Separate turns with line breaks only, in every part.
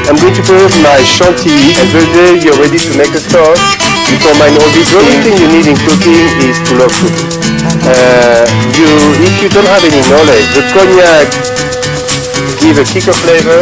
I'm going to put my chantilly, and the day you're ready to make a sauce, you combine all this. The only thing you need in cooking is to love cooking. If you don't have any knowledge, the cognac gives a kick of flavor,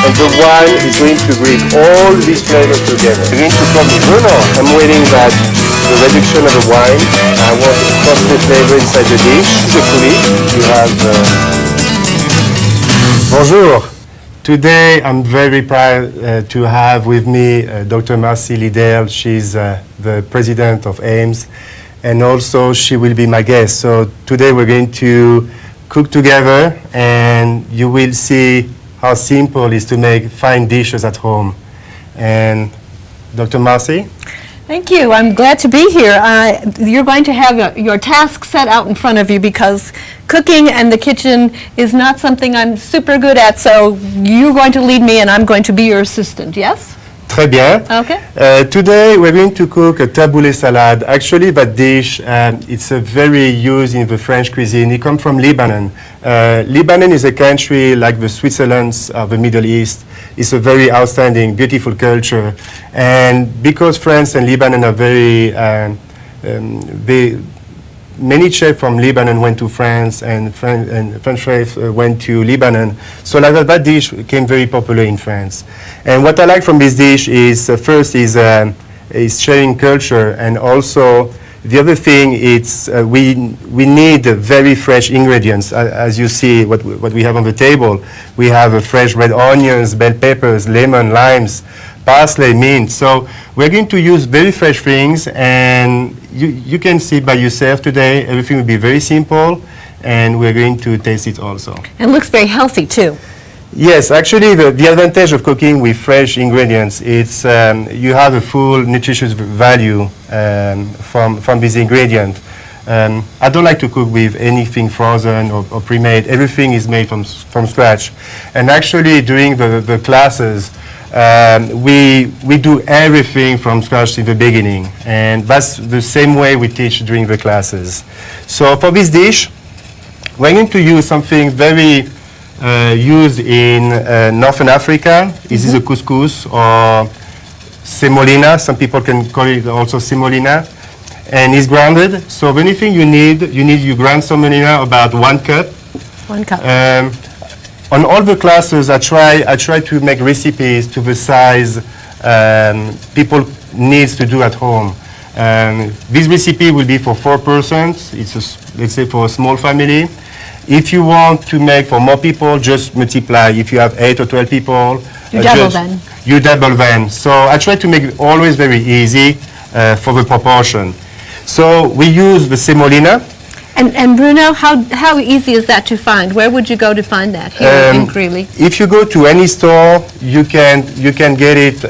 and the wine is going to bring all these flavors together. I'm going to pour the Bruno. I'm waiting that the reduction of the wine. I want to cross the flavor inside the dish. Hopefully, you have. Bonjour. Today, I'm very proud to have with me Dr. Marcy Liddell. She's the president of AIMS, and also she will be my guest. So today, we're going to cook together, and you will see how simple it is to make fine dishes at home. And Dr. Marcy?
Thank you. I'm glad to be here. You're going to have your task set out in front of you because cooking and the kitchen is not something I'm super good at, so you're going to lead me and I'm going to be your assistant, yes?
Très bien.
Okay.
Today we're going to cook a tabouleh salad. Actually, that dish, it's very used in the French cuisine. It comes from Lebanon. Lebanon is a country like the Switzerland of the Middle East. It's a very outstanding, beautiful culture. And because France and Lebanon are many chefs from Lebanon went to France, and French chefs went to Lebanon. So like that dish became very popular in France. And what I like from this dish is, first is sharing culture, and also the other thing is we need very fresh ingredients. As you see, what we have on the table, we have fresh red onions, bell peppers, lemon, limes, parsley, mint. So we're going to use very fresh things, and you can see by yourself today. Everything will be very simple, and we're going to taste it also.
And it looks very healthy too.
Yes, actually the advantage of cooking with fresh ingredients, it's you have a full nutritious value from this ingredient. I don't like to cook with anything frozen or pre-made. Everything is made from scratch. And actually during the classes, we do everything from scratch in the beginning. And that's the same way we teach during the classes. So for this dish, we're going to use something very used in Northern Africa. This is a couscous or semolina. Some people can call it also semolina. And it's grounded. So the only thing you grind semolina about 1 cup.
1 cup.
On all the classes, I try to make recipes to the size people needs to do at home. This recipe will be for 4 persons. It's let's say for a small family. If you want to make for more people, just multiply. If you have 8 or 12 people,
you double then.
You double then. So I try to make it always very easy for the proportion. So we use the semolina.
And Bruno, how easy is that to find? Where would you go to find that here in Greeley?
If you go to any store, you can get it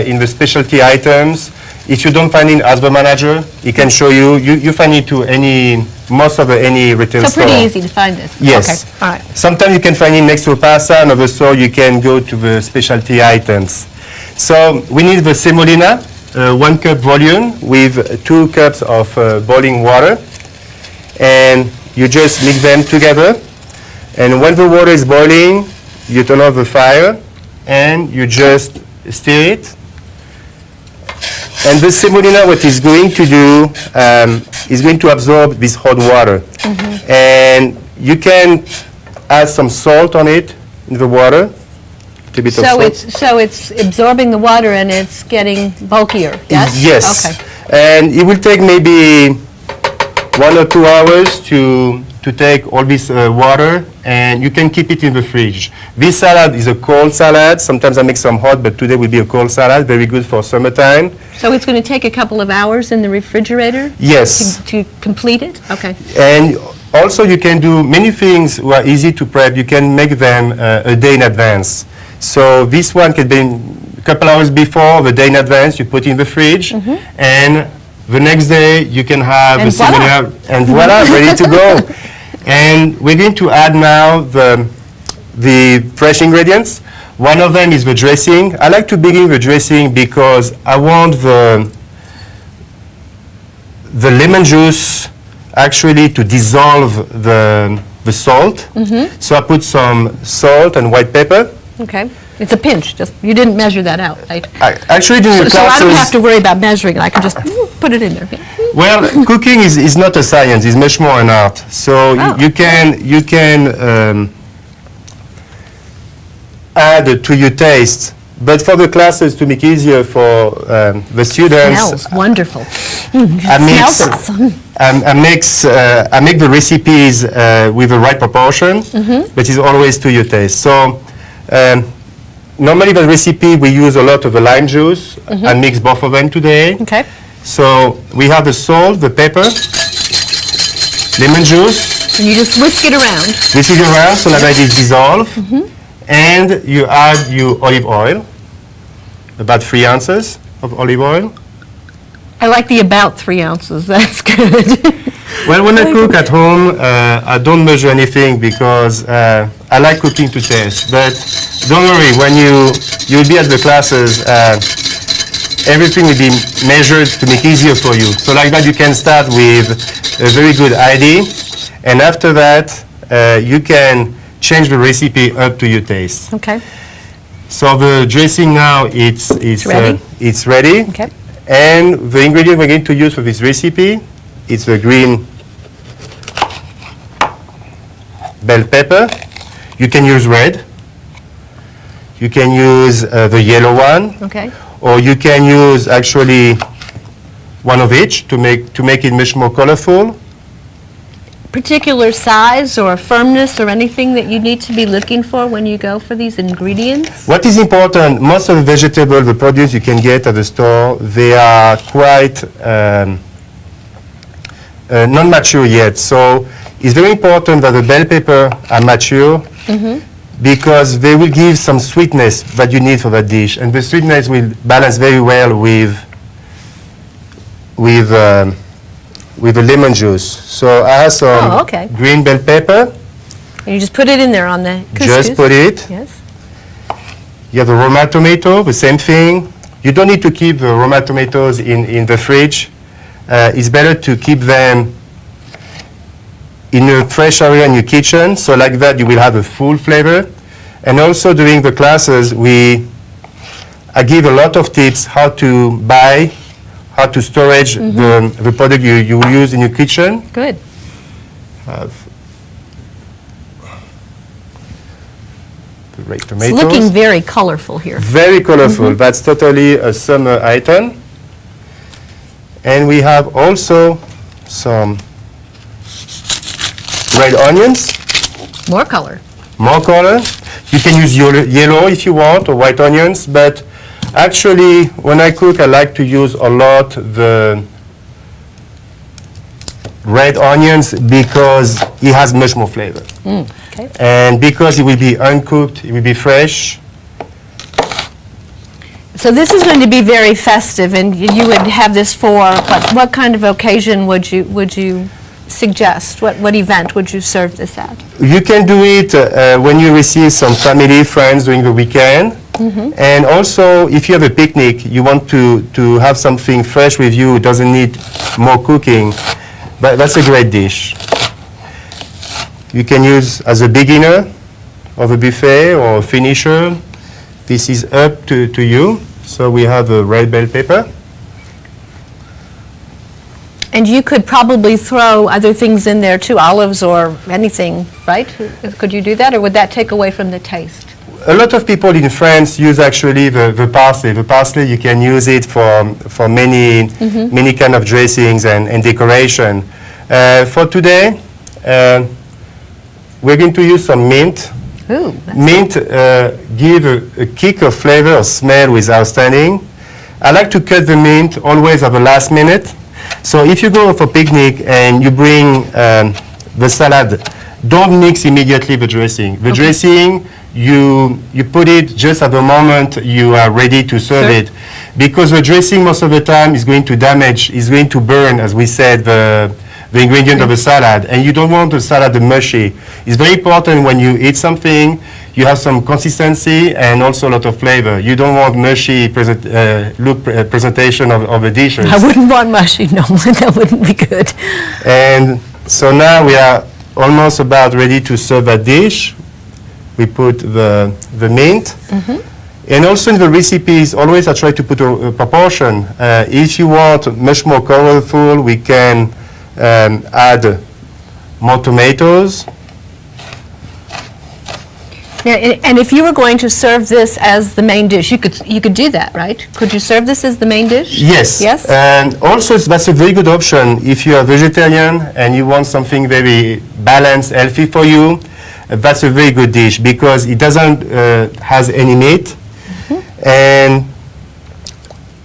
in the specialty items. If you don't find it as the manager, he can show you. You find it to most of any retail store.
So pretty easy to find this.
Yes.
Okay. All right.
Sometimes you can find it next to a pasta. Another store you can go to the specialty items. So we need the semolina, 1 cup volume with 2 cups of boiling water. And you just mix them together. And when the water is boiling, you turn off the fire and you just stir it. And the semolina, what it's going to do is going to absorb this hot water. Mm-hmm. And you can add some salt on it in the water. A bit of salt.
So it's absorbing the water and it's getting bulkier, yes?
Yes.
Okay.
And it will take maybe 1 or 2 hours to take all this water, and you can keep it in the fridge. This salad is a cold salad. Sometimes I make some hot, but today will be a cold salad, very good for summertime.
So it's going to take a couple of hours in the refrigerator?
Yes.
To complete it? Okay.
And also you can do many things that are easy to prep. You can make them a day in advance. So this one can be a couple hours before, the day in advance, you put in the fridge, and the next day you can have a similar, and voila, ready to go. And we're going to add now the fresh ingredients. One of them is the dressing. I like to begin the dressing because I want the lemon juice actually to dissolve the salt. So I put some salt and white pepper.
Okay. It's a pinch, just, you didn't measure that out, right?
Actually, during the
So I don't have
classes,
to worry about measuring it, I can just put it in there.
well, cooking is not a science, it's much more an art. So
Oh.
you can add to your taste, but for the classes, to make easier for the students,
Smells wonderful.
I mix,
Smells awesome.
I make the recipes with the right proportion, but it's always to your taste. So normally the recipe we use a lot of the lime juice. I mix both of them today.
Okay.
So we have the salt, the pepper, lemon juice.
And you just whisk it around.
Whisk it around so that it dissolve, and you add your olive oil, about 3 ounces of olive oil.
I like the about 3 ounces, that's good.
Well, when I cook at home, I don't measure anything because I like cooking to taste. But don't worry, when you'll be at the classes, everything will be measured to make easier for you. So like that, you can start with a very good idea, and after that, you can change the recipe up to your taste.
Okay,
So the dressing now, it's
ready?
It's ready.
okay.
And the ingredient we're going to use for this recipe is the green bell pepper. You can use red. You can use the yellow one,
Okay.
or you can use actually one of each to make it much more colorful.
Particular size or firmness or anything that you need to be looking for when you go for these ingredients?
What is important, most of the vegetables, the produce you can get at the store, they are quite non-mature yet. So it's very important that the bell pepper are mature because they will give some sweetness that you need for that dish. And the sweetness will balance very well with the lemon juice. So I have some
Oh, okay.
green bell pepper.
And you just put it in there on the couscous?
Just put it.
Yes.
You have the Roma tomato, the same thing. You don't need to keep the Roma tomatoes in the fridge. It's better to keep them in a fresh area in your kitchen, so like that you will have a full flavor. And also during the classes, I give a lot of tips how to buy, how to storage the product you will use in your kitchen.
Good.
Have the red
It's
tomatoes.
looking very colorful here.
Very colorful. That's totally a summer item. And we have also some red onions,
More color.
more color. You can use yellow if you want, or white onions, but actually when I cook I like to use a lot the red onions because it has much more flavor.
Okay.
And because it will be uncooked, it will be fresh.
So this is going to be very festive, and you would have this for what kind of occasion would you suggest? What event would you serve this at?
You can do it when you receive some family, friends during the weekend. And also, if you have a picnic, you want to have something fresh with you, it doesn't need more cooking, but that's a great dish. You can use as a beginner of a buffet or a finisher. This is up to you. So we have a red bell pepper.
And you could probably throw other things in there too, olives or anything, right? Could you do that, or would that take away from the taste?
A lot of people in France use actually the parsley. The parsley, you can use it for many kind of dressings and decoration. For today, we're going to use some mint.
Ooh,
Mint give a kick of flavor or smell with outstanding. I like to cut the mint always at the last minute. So if you go for picnic and you bring the salad, don't mix immediately the dressing. The dressing, you put it just at the moment you are ready to serve
Sure.
it. Because the dressing most of the time is going to damage, is going to burn, as we said, the ingredient of the salad, and you don't want the salad mushy. It's very important when you eat something, you have some consistency and also a lot of flavor. You don't want mushy presentation of the dishes.
I wouldn't want mushy, no, that wouldn't be good.
And so now we are almost about ready to serve that dish. we put the mint. And also in the recipes, always I try to put a proportion. If you want much more colorful, we can add more tomatoes.
Now, and if you were going to serve this as the main dish, you could do that, right? Could you serve this as the main dish?
Yes.
Yes?
And also that's a very good option if you are vegetarian and you want something very balanced, healthy for you. That's a very good dish because it doesn't has any meat and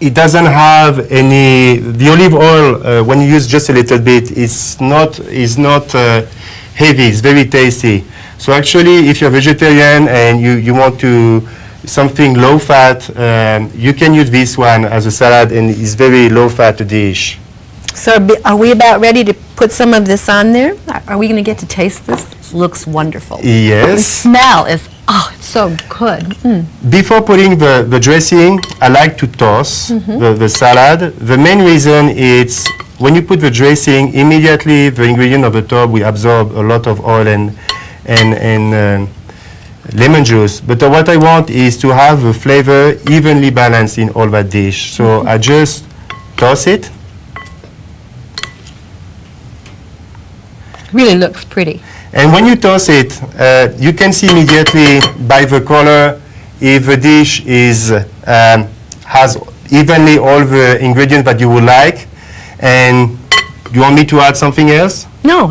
it doesn't have any. The olive oil when you use just a little bit is not heavy. It's very tasty. So actually, if you're vegetarian and you want to something low fat, you can use this one as a salad, and it's very low fat dish.
So are we about ready to put some of this on there? Are we going to get to taste this? This looks wonderful. The
Yes.
smell is, oh, it's so good.
Before putting the dressing, I like to toss the salad. The main reason is when you put the dressing, immediately the ingredient of the top will absorb a lot of oil and lemon juice. But what I want is to have the flavor evenly balanced in all that dish. So I just toss it.
Really looks pretty.
And when you toss it, you can see immediately by the color if the dish is has evenly all the ingredients that you would like. And you want me to add something else?
No,